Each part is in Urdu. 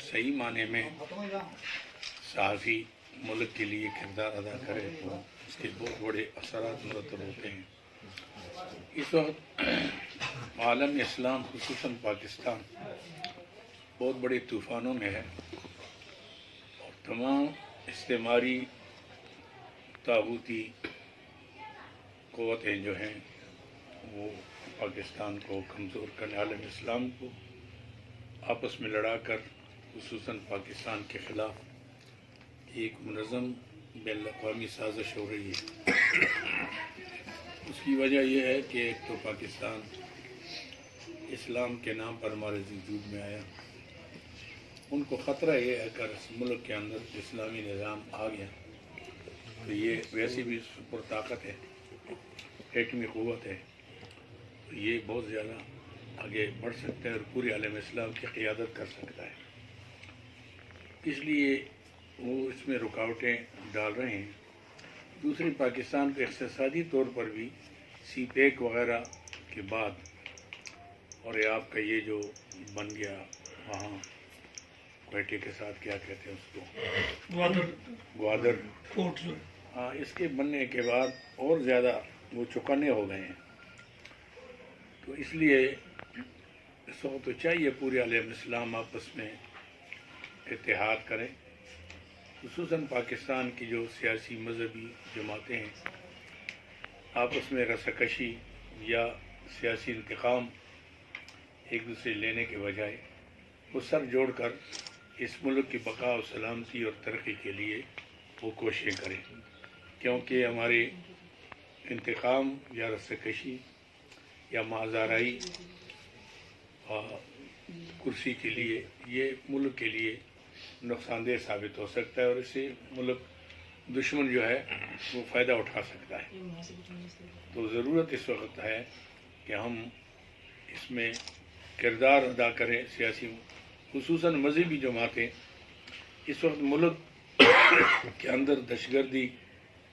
صحیح معنی میں صحافی ملک کے لیے کردار ادا کرے تو اس کے بہت بڑے اثرات مرتب ہوتے ہیں۔ اس وقت عالم اسلام خصوصاً پاکستان بہت بڑے طوفانوں میں ہے، اور تمام استعماری طاغوتی قوتیں جو ہیں وہ پاکستان کو کمزور کرنے، عالم اسلام کو آپس میں لڑا کر خصوصاً پاکستان کے خلاف ایک منظم بین الاقوامی سازش ہو رہی ہے۔ اس کی وجہ یہ ہے کہ ایک تو پاکستان اسلام کے نام پر ہمارے وجود میں آیا، ان کو خطرہ یہ ہے کہ اس ملک کے اندر اسلامی نظام آ گیا تو یہ ویسے بھی سپر طاقت ہے، ایٹمی قوت ہے، تو یہ بہت زیادہ آگے بڑھ سکتا ہے اور پورے عالم اسلام کی قیادت کر سکتا ہے۔ اس لیے وہ اس میں رکاوٹیں ڈال رہے ہیں۔ دوسری، پاکستان کو اقتصادی طور پر بھی سی پیک وغیرہ کے بعد، اور یہ آپ کا یہ جو بن گیا وہاں کوئٹے کے ساتھ کیا کہتے ہیں اس کو، گوادر پورٹ، ہاں، اس کے بننے کے بعد اور زیادہ وہ چوکنے ہو گئے ہیں۔ تو اس لیے اس وقت تو چاہیے پورے عالم اسلام آپس میں اتحاد کریں، خصوصاً پاکستان کی جو سیاسی مذہبی جماعتیں ہیں آپس میں رساکشی یا سیاسی انتقام ایک دوسرے لینے کے بجائے وہ سر جوڑ کر اس ملک کی بقا و سلامتی اور ترقی کے لیے وہ کوششیں کریں، کیونکہ ہمارے انتقام یا رساکشی یا معذارائی کرسی کے لیے یہ ملک کے لیے نقصان دہ ثابت ہو سکتا ہے، اور اس سے ملک دشمن جو ہے وہ فائدہ اٹھا سکتا ہے۔ تو ضرورت اس وقت ہے کہ ہم اس میں کردار ادا کریں، سیاسی خصوصاً مذہبی جماعتیں اس وقت ملک کے اندر دہشت گردی،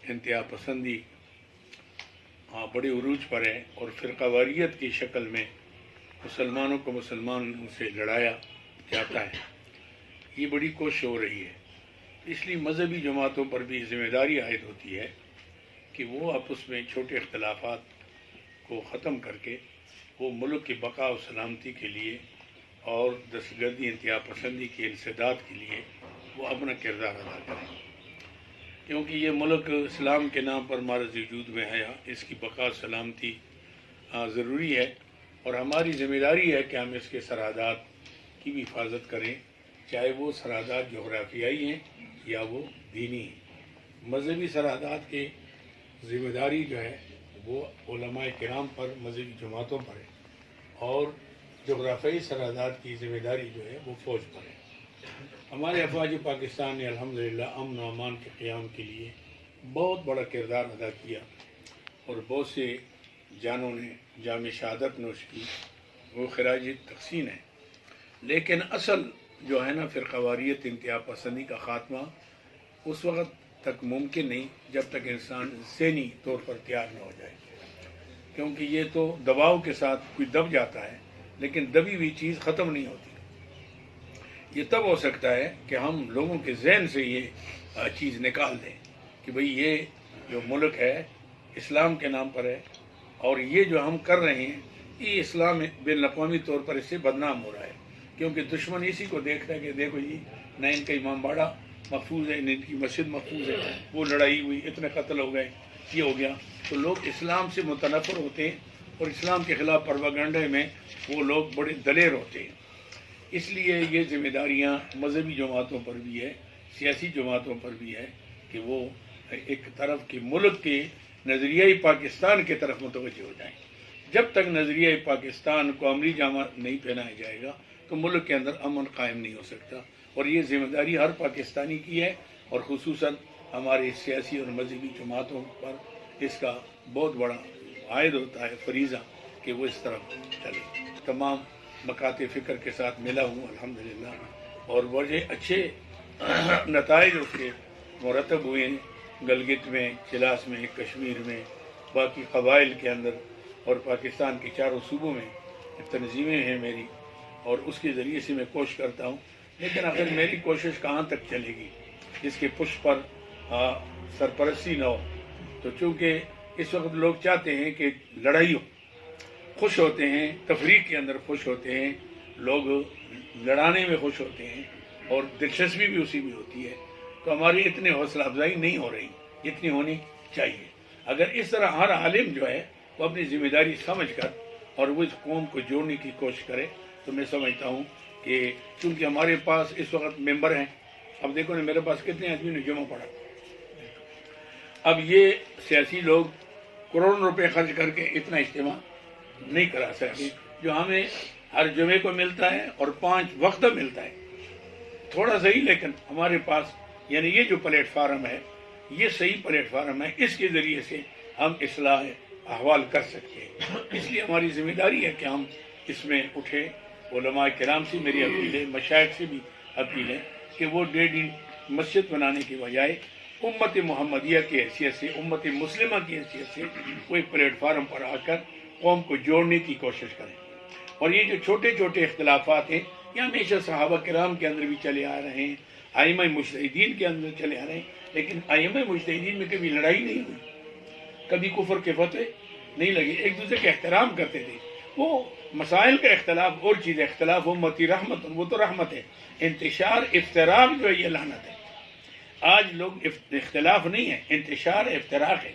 انتہا پسندی بڑے عروج پر ہے، اور فرقہ واریت کی شکل میں مسلمانوں کو مسلمانوں سے لڑایا جاتا ہے، یہ بڑی کوشش ہو رہی ہے۔ اس لیے مذہبی جماعتوں پر بھی ذمہ داری عائد ہوتی ہے کہ وہ آپس میں چھوٹے اختلافات کو ختم کر کے وہ ملک کی بقا و سلامتی کے لیے اور دہشت گردی، انتہا پسندی کے انسداد کے لیے وہ اپنا کردار ادا کریں، کیونکہ یہ ملک اسلام کے نام پر ہمارے وجود میں ہے، اس کی بقا و سلامتی ضروری ہے، اور ہماری ذمہ داری ہے کہ ہم اس کے سرحدات کی بھی حفاظت کریں، چاہے وہ سرحدات جغرافیائی ہیں یا وہ دینی ہیں۔ مذہبی سرحدات کی ذمہ داری جو ہے وہ علماء کرام پر، مذہبی جماعتوں پر ہے، اور جغرافیائی سرحدات کی ذمہ داری جو ہے وہ فوج پر ہے۔ ہمارے افواج پاکستان نے الحمدللہ امن و امان کے قیام کے لیے بہت بڑا کردار ادا کیا، اور بہت سے جانوں نے جام شہادت نوش کی، وہ خراج تحسین ہے۔ لیکن اصل جو ہے نا فرقہ واریت، انتہا پسندی کا خاتمہ اس وقت تک ممکن نہیں جب تک انسان ذہنی طور پر تیار نہ ہو جائے، کیونکہ یہ تو دباؤ کے ساتھ کوئی دب جاتا ہے، لیکن دبی ہوئی چیز ختم نہیں ہوتی۔ یہ تب ہو سکتا ہے کہ ہم لوگوں کے ذہن سے یہ چیز نکال دیں کہ بھئی یہ جو ملک ہے اسلام کے نام پر ہے، اور یہ جو ہم کر رہے ہیں یہ اسلام بین الاقوامی طور پر اس سے بدنام ہو رہا ہے، کیونکہ دشمن اسی کو دیکھتا ہے کہ دیکھو جی نہ ان کا امام باڑہ محفوظ ہے، نہ ان کی مسجد محفوظ ہے، وہ لڑائی ہوئی، اتنے قتل ہو گئے، یہ ہو گیا، تو لوگ اسلام سے متنفر ہوتے ہیں، اور اسلام کے خلاف پروپیگنڈے میں وہ لوگ بڑے دلیر ہوتے ہیں۔ اس لیے یہ ذمہ داریاں مذہبی جماعتوں پر بھی ہے، سیاسی جماعتوں پر بھی ہے کہ وہ ایک طرف کے ملک کے نظریہ پاکستان کی طرف متوجہ ہو جائیں۔ جب تک نظریہ پاکستان کو عملی جامہ نہیں پہنایا جائے گا تو ملک کے اندر امن قائم نہیں ہو سکتا، اور یہ ذمہ داری ہر پاکستانی کی ہے، اور خصوصاً ہماری سیاسی اور مذہبی جماعتوں پر اس کا بہت بڑا عائد ہوتا ہے فریضہ کہ وہ اس طرف چلے۔ تمام مکاتب فکر کے ساتھ ملا ہوں الحمدللہ، اور بڑے اچھے نتائج اس کے مرتب ہوئے ہیں، گلگت میں، چلاس میں، کشمیر میں، باقی قبائل کے اندر، اور پاکستان کے چاروں صوبوں میں تنظیمیں ہیں میری، اور اس کے ذریعے سے میں کوشش کرتا ہوں لیکن آخر میری کوشش کہاں تک چلے گی جس کے پشت پر سرپرستی نہ ہو. تو چونکہ اس وقت لوگ چاہتے ہیں کہ لڑائی ہو، خوش ہوتے ہیں، تفریق کے اندر خوش ہوتے ہیں، لوگ لڑانے میں خوش ہوتے ہیں اور دلچسپی بھی اسی میں ہوتی ہے. تو ہماری اتنی حوصلہ افزائی نہیں ہو رہی جتنی ہونی چاہیے. اگر اس طرح ہر عالم جو ہے وہ اپنی ذمہ داری سمجھ کر اور وہ اس قوم کو جوڑنے کی کوشش کرے تو میں سمجھتا ہوں کہ چونکہ ہمارے پاس اس وقت ممبر ہیں. اب دیکھو نا میرے پاس کتنے آدمی نے جمع پڑا. اب یہ سیاسی لوگ کروڑوں روپے خرچ کر کے اتنا اجتماع نہیں کرا سکتے جو ہمیں ہر جمعے کو ملتا ہے اور 5 وقت ملتا ہے. تھوڑا صحیح، لیکن ہمارے پاس یعنی یہ جو پلیٹ فارم ہے یہ صحیح پلیٹ فارم ہے. اس کے ذریعے سے ہم اصلاح احوال کر سکتے ہیں. اس لیے ہماری ذمہ داری ہے کہ ہم اس میں اٹھے. علماء کرام سے میری اپیل ہے، مشائخ سے بھی اپیل ہے کہ وہ ڈیڑھ مسجد بنانے کے بجائے امت محمدیہ کی حیثیت سے، امت مسلمہ کی حیثیت سے کوئی پلیٹ فارم پر آ کر قوم کو جوڑنے کی کوشش کریں. اور یہ جو چھوٹے چھوٹے اختلافات ہیں یہ ہمیشہ صحابہ کرام کے اندر بھی چلے آ رہے ہیں، ائمہ مجتہدین کے اندر چلے آ رہے ہیں. لیکن ائمہ مجتہدین میں کبھی لڑائی نہیں ہوئی، کبھی کفر کے فتوے نہیں لگے، ایک دوسرے کا احترام کرتے تھے. وہ مسائل کا اختلاف اور چیز، اختلاف امتی رحمت، وہ تو رحمت ہے. انتشار افتراق جو ہے یہ لعنت ہے. آج لوگ اختلاف نہیں ہے، انتشار افتراق ہے.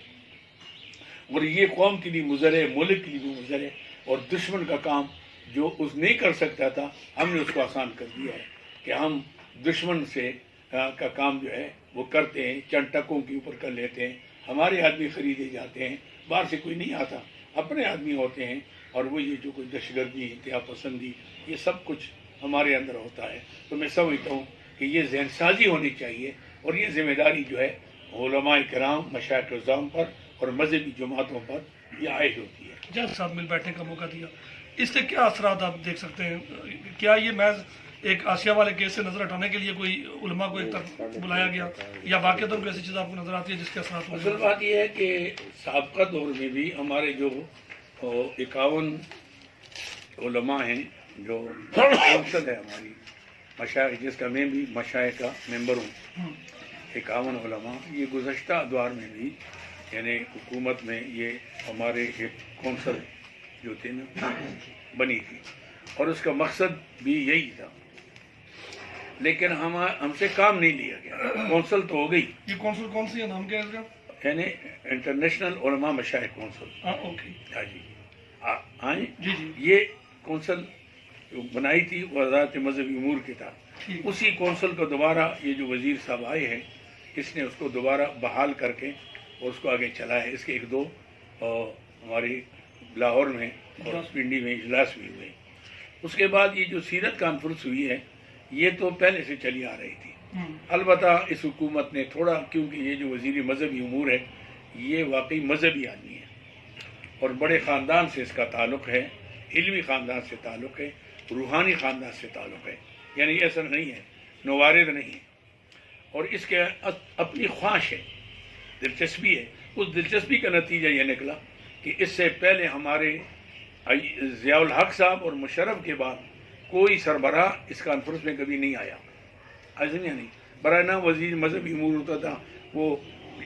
اور یہ قوم کے لیے مضر ہے، ملک کے لیے بھی مضر ہے. اور دشمن کا کام جو اس نہیں کر سکتا تھا ہم نے اس کو آسان کر دیا ہے کہ ہم دشمن سے کا کام جو ہے وہ کرتے ہیں، چند ٹکوں کے اوپر کر لیتے ہیں. ہمارے آدمی خریدے جاتے ہیں، باہر سے کوئی نہیں آتا، اپنے آدمی ہوتے ہیں. اور وہ یہ جو کوئی دہشت گردی، انتہا پسندی، یہ سب کچھ ہمارے اندر ہوتا ہے. تو میں سمجھتا ہوں کہ یہ ذہن سازی ہونی چاہیے اور یہ ذمہ داری جو ہے علماء کرام، مشائخ الزام پر اور مذہبی جماعتوں پر یہ عائد ہوتی ہے. جب ساتھ مل بیٹھنے کا موقع دیا، اس سے کیا اثرات آپ دیکھ سکتے ہیں؟ کیا یہ محض ایک آسیہ والے کیس سے نظر ہٹانے کے لیے کوئی علماء کو ایک طرف بلایا گیا، یا واقعتاً کوئی ایسی چیز آپ کو نظر آتی ہے جس کے اثرات ہوں؟ اصل بات یہ ہے کہ سابقہ دور میں بھی ہمارے جو 51 علماء ہیں جو کونسل ہے ہماری مشائخ، جس کا میں بھی مشائخ کا ممبر ہوں، 51 علماء، یہ گزشتہ ادوار میں بھی یعنی حکومت میں یہ ہمارے ایک کونسل جو تھے نا بنی تھی اور اس کا مقصد بھی یہی تھا. لیکن ہم سے کام نہیں لیا گیا. کونسل تو ہو گئی. یہ کونسل کون سی ہے، نام کیا ہے اس کا؟ یعنی انٹرنیشنل علماء مشائخ کونسل. اوکے، ہاں جی، آئیں جی جی. یہ کونسل بنائی تھی وزارت مذہبی امور کے تحت. اسی کونسل کو دوبارہ یہ جو وزیر صاحب آئے ہیں اس نے اس کو دوبارہ بحال کر کے اور اس کو آگے چلایا ہے. اس کے 1-2 ہماری لاہور میں اور پنڈی میں اجلاس بھی ہوئے. اس کے بعد یہ جو سیرت کانفرنس ہوئی ہے یہ تو پہلے سے چلی آ رہی تھی. البتہ اس حکومت نے تھوڑا، کیونکہ یہ جو وزیر مذہبی امور ہے یہ واقعی مذہبی آدمی ہے اور بڑے خاندان سے اس کا تعلق ہے، علمی خاندان سے تعلق ہے، روحانی خاندان سے تعلق ہے. یعنی ایسا نہیں ہے، نوارد نہیں ہے. اور اس کے اپنی خواہش ہے، دلچسپی ہے. اس دلچسپی کا نتیجہ یہ نکلا کہ اس سے پہلے ہمارے ضیاء الحق صاحب اور مشرف کے بعد کوئی سربراہ اس کانفرنس میں کبھی نہیں آیا. ایسا نہیں، برائے نام وزیر مذہبی امور ہوتا تھا، وہ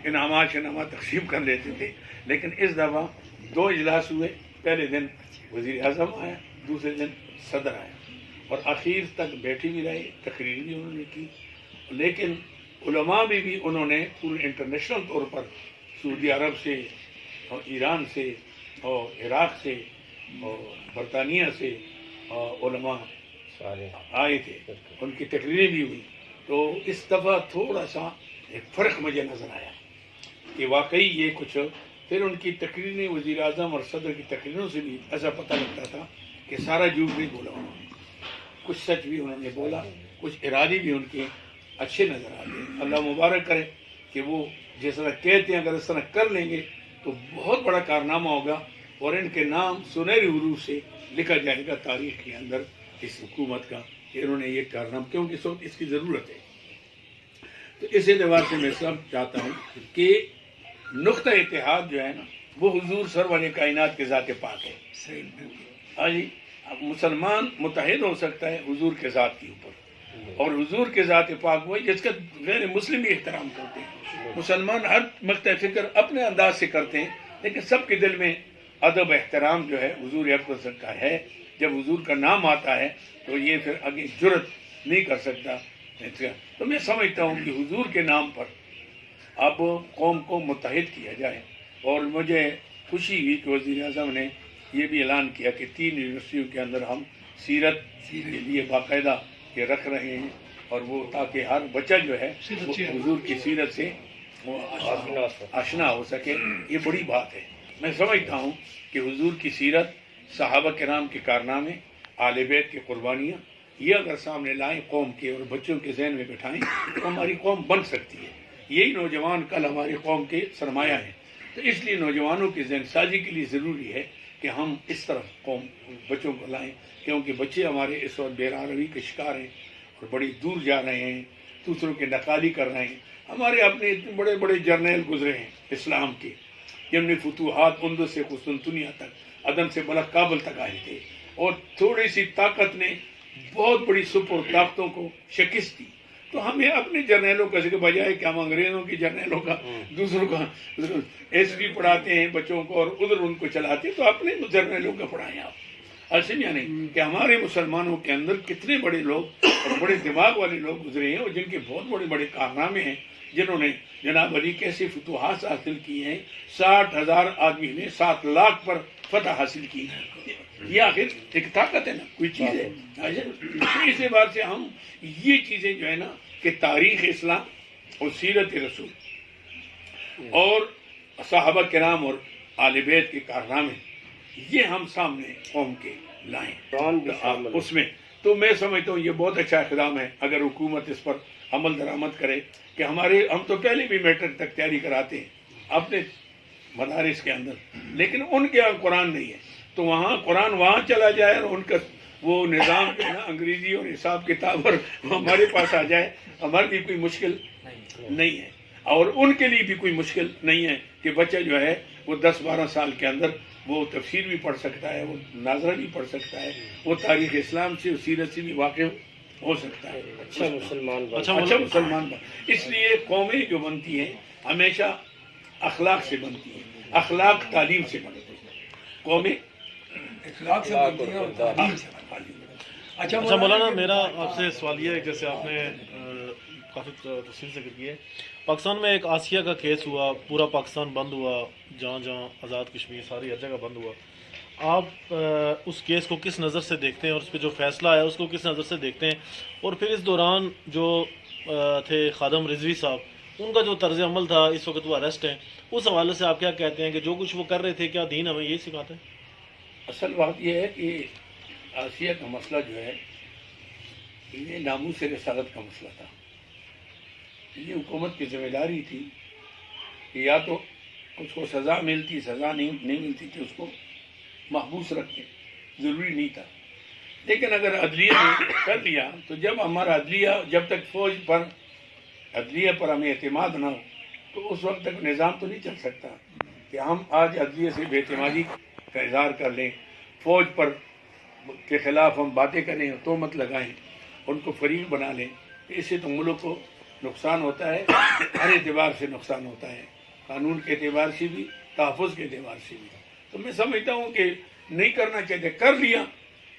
انعامات تقسیم کر لیتے تھے. لیکن اس دفعہ 2 اجلاس ہوئے. پہلے دن وزیر اعظم آیا، دوسرے دن صدر آیا اور آخر تک بیٹھے بھی رہے، تقریر بھی انہوں نے کی. لیکن علماء میں بھی انہوں نے پورے انٹرنیشنل طور پر سعودی عرب سے اور ایران سے اور عراق سے اور برطانیہ سے علماء آئے تھے، ان کی تقریریں بھی ہوئی. تو اس دفعہ تھوڑا سا ایک فرق مجھے نظر آیا کہ واقعی یہ کچھ، پھر ان کی تقریریں وزیر اعظم اور صدر کی تقریروں سے بھی ایسا پتہ لگتا تھا کہ سارا جھوٹ نہیں بولا انہوں نے، کچھ سچ بھی انہوں نے بولا، کچھ ارادے بھی ان کے اچھے نظر آتے ہیں. اللہ مبارک کرے کہ وہ جس طرح کہتے ہیں اگر اس طرح کر لیں گے تو بہت بڑا کارنامہ ہوگا اور ان کے نام سنہری حروف سے لکھا جائے گا تاریخ کے اندر اس حکومت کا کہ انہوں نے یہ کارنامہ، کیونکہ اس وقت اس کی ضرورت ہے. تو اس اعتبار سے میں سب چاہتا ہوں کہ نقطہ اتحاد جو ہے نا وہ حضور سرور کائنات کے ذات پاک ہے. ہاں جی، مسلمان متحد ہو سکتا ہے حضور کے ذات کے اوپر، اور حضور کے ذات پاک وہ جس کا غیر مسلم بھی احترام کرتے ہیں. مسلمان ہر مقطع فکر اپنے انداز سے کرتے ہیں، لیکن سب کے دل میں ادب احترام جو ہے حضور اکرم کا ہے. جب حضور کا نام آتا ہے تو یہ پھر آگے جرت نہیں کر سکتا. تو میں سمجھتا ہوں کہ حضور کے نام پر اب قوم کو متحد کیا جائے. اور مجھے خوشی ہوئی کہ وزیر اعظم نے یہ بھی اعلان کیا کہ 3 یونیورسٹیوں کے اندر ہم سیرت کے لیے باقاعدہ یہ رکھ رہے ہیں، اور وہ تاکہ ہر بچہ جو ہے وہ حضور کی سیرت سے وہ آشنا ہو سکے. یہ بڑی بات ہے. میں سمجھتا ہوں کہ حضور کی سیرت، صحابہ کرام کے کارنامے، آل بیت کی قربانیاں، یہ اگر سامنے لائیں قوم کے اور بچوں کے ذہن میں بٹھائیں تو ہماری قوم بن سکتی ہے. یہی نوجوان کل ہماری قوم کے سرمایہ ہیں. تو اس لیے نوجوانوں کی ذہن سازی کے لیے ضروری ہے کہ ہم اس طرف قوم بچوں کو لائیں، کیونکہ بچے ہمارے اس وقت بے روی کے شکار ہیں اور بڑی دور جا رہے ہیں، دوسروں کی نقالی کر رہے ہیں. ہمارے اپنے اتنے بڑے بڑے جرنیل گزرے ہیں اسلام کے، جن نے فتوحات اندلس سے قسطنطنیہ تک، عدن سے بلخ کابل تک آئے تھے، اور تھوڑی سی طاقت نے بہت بڑی سپر طاقتوں کو شکست دی. تو ہمیں اپنے جرنیلوں کا ذکر بجائے کہ ہم انگریزوں کے جرنیلوں کا دوسروں کا ایس ڈی پڑھاتے ہیں بچوں کو اور ادھر ان کو چلاتے ہیں، تو اپنے جرنیلوں کا پڑھائیں آپ. ایسے نہیں کہ ہمارے مسلمانوں کے اندر کتنے بڑے لوگ اور بڑے دماغ والے لوگ گزرے ہیں، اور جن کے بہت بڑے بڑے کارنامے ہیں، جنہوں نے جناب علی کیسے فتوحات حاصل کی ہیں. 60,000 آدمی نے 7 لاکھ پر فتح حاصل کی. یہ آخر ایک طاقت ہے نا، کوئی چیز ہے. اس اعتبار سے ہم یہ چیزیں جو ہے نا کہ تاریخ اسلام اور سیرت رسول اور صحابہ کرام اور آل بیت کے کارنامے، یہ ہم سامنے قوم کے لائیں اس میں. تو میں سمجھتا ہوں یہ بہت اچھا اقدام ہے اگر حکومت اس پر عمل درآمد کرے کہ ہم تو پہلے بھی میٹرک تک تیاری کراتے ہیں اپنے مدارس کے اندر، لیکن ان کے یہاں قرآن نہیں ہے، تو وہاں قرآن وہاں چلا جائے اور ان کا وہ نظام جو ہے نا انگریزی اور حساب کتاب اور ہمارے پاس آ جائے. ہمارے بھی کوئی مشکل نہیں ہے، اور ان کے لیے بھی کوئی مشکل نہیں ہے کہ بچہ جو ہے وہ 10-12 سال کے اندر وہ تفسیر بھی پڑھ سکتا ہے، وہ ناظرہ بھی پڑھ سکتا ہے، وہ تاریخ اسلام سے سیرت سے بھی واقف ہو سکتا ہے. اچھا مسلمان. اس لیے قومیں جو بنتی ہیں ہمیشہ اخلاق سے بنتی ہیں، اخلاق تعلیم سے بنتی ہیں. قومیں اخلاق سے بنتی ہیں اور تعلیم سے. اچھا مولانا، میرا آپ سے سوال یہ ہے، جیسے آپ نے کافی تفصیل ذکر کی ہے، پاکستان میں ایک آسیہ کا کیس ہوا، پورا پاکستان بند ہوا، جہاں جہاں آزاد کشمیر ساری ہر جگہ بند ہوا. آپ اس کیس کو کس نظر سے دیکھتے ہیں اور اس پہ جو فیصلہ آیا اس کو کس نظر سے دیکھتے ہیں؟ اور پھر اس دوران جو تھے خادم رضوی صاحب، ان کا جو طرز عمل تھا، اس وقت وہ اریسٹ ہیں، اس حوالے سے آپ کیا کہتے ہیں کہ جو کچھ وہ کر رہے تھے، کیا دین ہمیں یہی سکھاتا ہے؟ اصل بات یہ ہے کہ آسیہ کا مسئلہ جو ہے یہ ناموس رسالت کا مسئلہ تھا. یہ حکومت کی ذمہ داری تھی کہ یا تو اس کو سزا ملتی، سزا نہیں ملتی کہ اس کو محبوس رکھیں، ضروری نہیں تھا. لیکن اگر عدلیہ نے کر لیا تو جب ہمارا عدلیہ، جب تک فوج پر عدلیہ پر ہمیں اعتماد نہ ہو تو اس وقت تک نظام تو نہیں چل سکتا کہ ہم آج عدلیہ سے بے اعتمادی کا اظہار کر لیں، فوج پر کے خلاف ہم باتیں کریں، تہمت لگائیں، ان کو فریق بنا لیں. اس سے تو ملک کو نقصان ہوتا ہے، ہر اعتبار سے نقصان ہوتا ہے، قانون کے اعتبار سے بھی، تحفظ کے اعتبار سے بھی. تو میں سمجھتا ہوں کہ نہیں کرنا چاہتے، کر لیا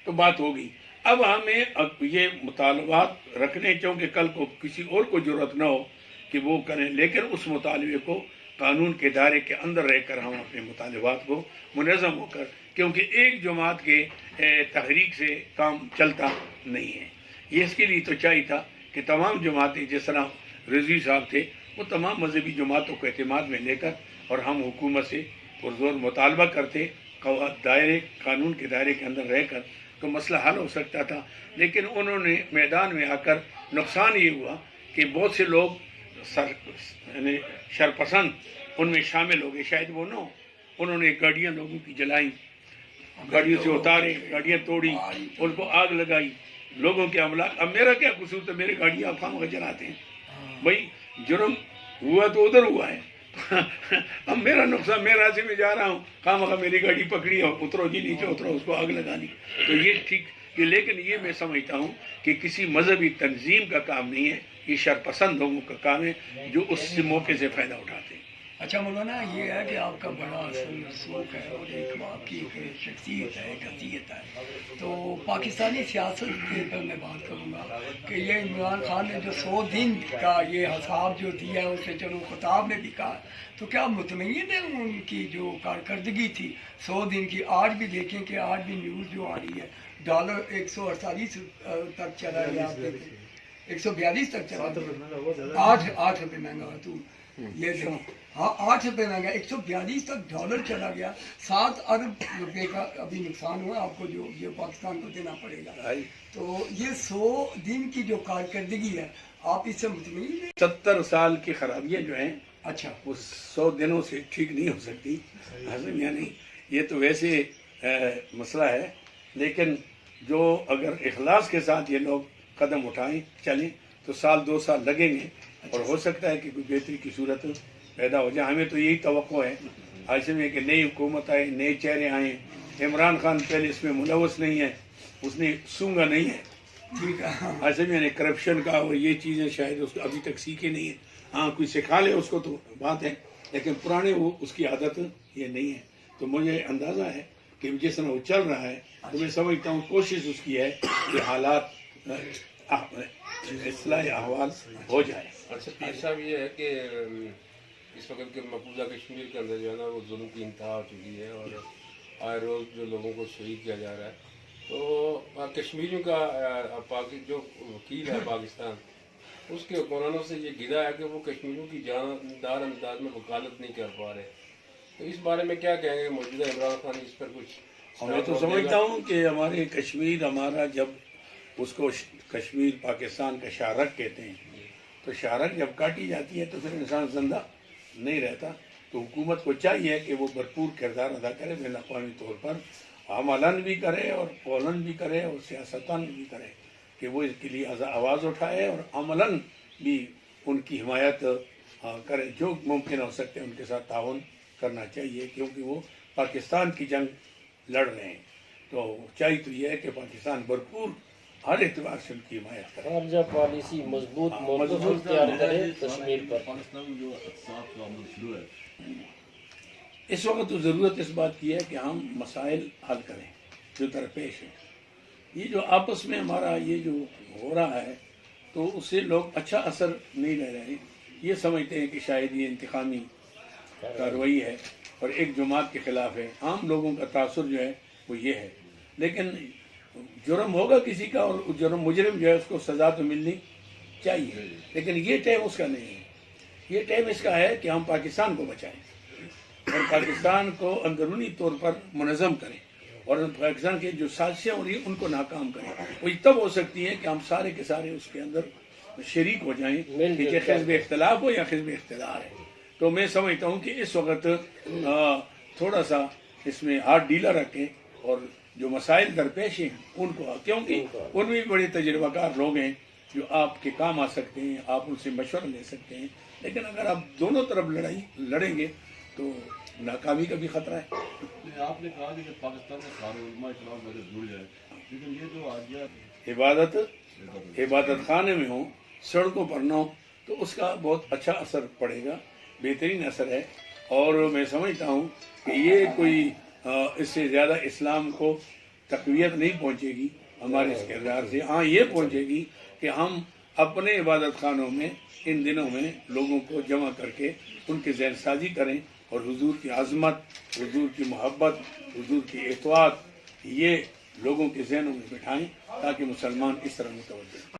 تو بات ہوگی. اب ہمیں یہ مطالبات رکھنے چاہوں کہ کل کو کسی اور کو ضرورت نہ ہو کہ وہ کریں، لیکن اس مطالبے کو قانون کے دائرے کے اندر رہ کر ہم اپنے مطالبات کو منظم ہو کر، کیونکہ ایک جماعت کے تحریک سے کام چلتا نہیں ہے. یہ اس کے لیے تو چاہیے تھا کہ تمام جماعتیں، جس طرح رضوی صاحب تھے، وہ تمام مذہبی جماعتوں کو اعتماد میں لے کر اور ہم حکومت سے پرزور مطالبہ کرتے قانون کے دائرے کے اندر رہ کر تو مسئلہ حل ہو سکتا تھا. لیکن انہوں نے میدان میں آ کر نقصان یہ ہوا کہ بہت سے لوگ شرپسند ان میں شامل ہو گئے، شاید وہ نہ ہو. انہوں نے گاڑیاں لوگوں کی جلائیں، گاڑیوں سے اتارے، گاڑیاں توڑی، ان کو آگ لگائی، لوگوں کے املاک. اب میرا کیا قصور تھا؟ میرے گاڑیاں آپ خام جلاتے ہیں. بھائی جرم ہوا تو ادھر ہوا ہے، اب میرا نقصان، میں راستے میں جا رہا ہوں، خام میری گاڑی پکڑی اور اترو جی نیچے اترو، اس کو آگ لگانی. تو یہ ٹھیک کہ لیکن یہ میں سمجھتا ہوں کہ کسی مذہبی تنظیم کا کام نہیں ہے، یہ شرپسند لوگوں کا کام ہے جو اس موقع سے فائدہ اٹھاتے ہیں۔ اچھا مولانا، یہ ہے کہ آپ کا بڑا اصل شوق ہے اور ایک آپ کی ایک شخصیت ہے، ایک حیثیت ہے، تو پاکستانی سیاست کے پر میں بات کروں گا کہ یہ عمران خان نے جو 100 دن کا یہ حساب جو دیا ہے، اسے چلو خطاب میں بھی کہا، تو کیا مطمئن ہے ان کی جو کارکردگی تھی 100 دن کی؟ آج بھی دیکھیں کہ آج بھی نیوز جو آ رہی ہے، ڈالر 148 تک چلا گیا، 142 تک چلا گیا، 8 روپے مہنگا ہوا تو یہ دیکھیں، ہاں 8 روپے مہنگا، 142 تک ڈالر چلا گیا، 7 ارب روپے کا ابھی نقصان ہوا آپ کو جو یہ پاکستان کو دینا پڑے گا۔ تو یہ 100 دن کی جو کارکردگی ہے، آپ اس سے مطمئن ہیں؟ 70 سال کی خرابیاں جو ہیں اچھا، وہ 100 دنوں سے ٹھیک نہیں ہو سکتی، یعنی یہ تو ویسے مسئلہ ہے، لیکن جو اگر اخلاص کے ساتھ یہ لوگ قدم اٹھائیں چلیں تو 1-2 سال لگیں گے، اور ہو سکتا ہے کہ کوئی بہتری کی صورت پیدا ہو جائے۔ ہمیں تو یہی توقع ہے ایسے میں کہ نئی حکومت آئے، نئے چہرے آئیں۔ عمران خان پہلے اس میں ملوث نہیں ہے، اس نے سونگا نہیں ہے، ٹھیک ہے، ایسے میں کرپشن کا اور یہ چیزیں شاید اس کو ابھی تک سیکھے نہیں ہیں۔ ہاں کوئی سکھا لے اس کو تو بات ہے، لیکن پرانے وہ اس کی عادت یہ نہیں ہے۔ تو مجھے اندازہ ہے کہ جس طرح وہ چل رہا ہے تو میں سمجھتا ہوں کوشش اس کی ہے کہ حالات اصلاح احوال ہو جائے۔ اچھا پیر صاحب، یہ ہے کہ اس وقت کے مقبوضہ کشمیر کے اندر جو ہے نا وہ ظلم کی انتہا ہو چکی ہے، اور آئے روز جو لوگوں کو شہید کیا جا رہا ہے، تو کشمیریوں کا جو وکیل ہے پاکستان، اس کے حکمرانوں سے یہ گدا ہے کہ وہ کشمیریوں کی جاندار انداز میں وکالت نہیں کر پا رہے، تو اس بارے میں کیا کہیں گے موجودہ عمران خان اس پر کچھ؟ میں تو سمجھتا ہوں کہ ہمارے کشمیر ہمارا، جب اس کو کشمیر پاکستان کا شارک کہتے ہیں، تو شارک جب کاٹی جاتی ہے تو پھر انسان زندہ نہیں رہتا۔ تو حکومت کو چاہیے کہ وہ بھرپور کردار ادا کرے، بین الاقوامی طور پر عملاً بھی کرے اور قولاً بھی کرے اور سیاستاً بھی کرے، کہ وہ اس کے لیے آواز اٹھائے اور عملاً بھی ان کی حمایت کرے، جو ممکن ہو سکتے ہیں ان کے ساتھ تعاون کرنا چاہیے، کیونکہ وہ پاکستان کی جنگ لڑ رہے ہیں۔ تو چاہیے تو یہ ہے کہ پاکستان بھرپور ہر اعتبار سے ان کی حمایت کرے۔ خارجہ پالیسی مضبوط موقف اختیار کرے کشمیر پر۔ اس وقت تو ضرورت اس بات کی ہے کہ ہم مسائل حل کریں جو درپیش ہیں۔ یہ جو آپس میں ہمارا یہ جو ہو رہا ہے تو اس سے لوگ اچھا اثر نہیں لے رہے ہیں، یہ سمجھتے ہیں کہ شاید یہ انتقامی کارروائی ہے اور ایک جماعت کے خلاف ہے۔ عام لوگوں کا تاثر جو ہے وہ یہ ہے، لیکن جرم ہوگا کسی کا اور جرم مجرم جو ہے اس کو سزا تو ملنی چاہیے، لیکن یہ ٹائم اس کا نہیں ہے۔ یہ ٹائم اس کا ہے کہ ہم پاکستان کو بچائیں اور پاکستان کو اندرونی طور پر منظم کریں، اور پاکستان کے جو سازشیں ہو رہی ہیں ان کو ناکام کریں۔ وہ تب ہو سکتی ہے کہ ہم سارے کے سارے اس کے اندر شریک ہو جائیں، کہ یہ حزب اختلاف ہو یا حزب اقتدار ہے۔ تو میں سمجھتا ہوں کہ اس وقت تھوڑا سا اس میں ہاتھ ڈھیلا رکھیں اور جو مسائل درپیش ہیں ان کو، کیونکہ ان میں بھی بڑے تجربہ کار لوگ ہیں جو آپ کے کام آ سکتے ہیں، آپ ان سے مشورہ لے سکتے ہیں، لیکن اگر آپ دونوں طرف لڑیں گے تو ناکامی کا بھی خطرہ ہے۔ آپ نے کہا کہ پاکستان میں سارے علماء اسلام میں جڑ جائے، لیکن یہ جو آج عبادت خانے میں ہوں، سڑکوں پر نہ ہو، تو اس کا بہت اچھا اثر پڑے گا، بہترین اثر ہے۔ اور میں سمجھتا ہوں کہ یہ کوئی اس سے زیادہ اسلام کو تقویت نہیں پہنچے گی ہمارے اس کردار سے۔ ہاں یہ پہنچے گی کہ ہم اپنے عبادت خانوں میں ان دنوں میں لوگوں کو جمع کر کے ان کی ذہن سازی کریں اور حضور کی عظمت، حضور کی محبت، حضور کی اطاعت یہ لوگوں کے ذہنوں میں بٹھائیں، تاکہ مسلمان اس طرح متوجہ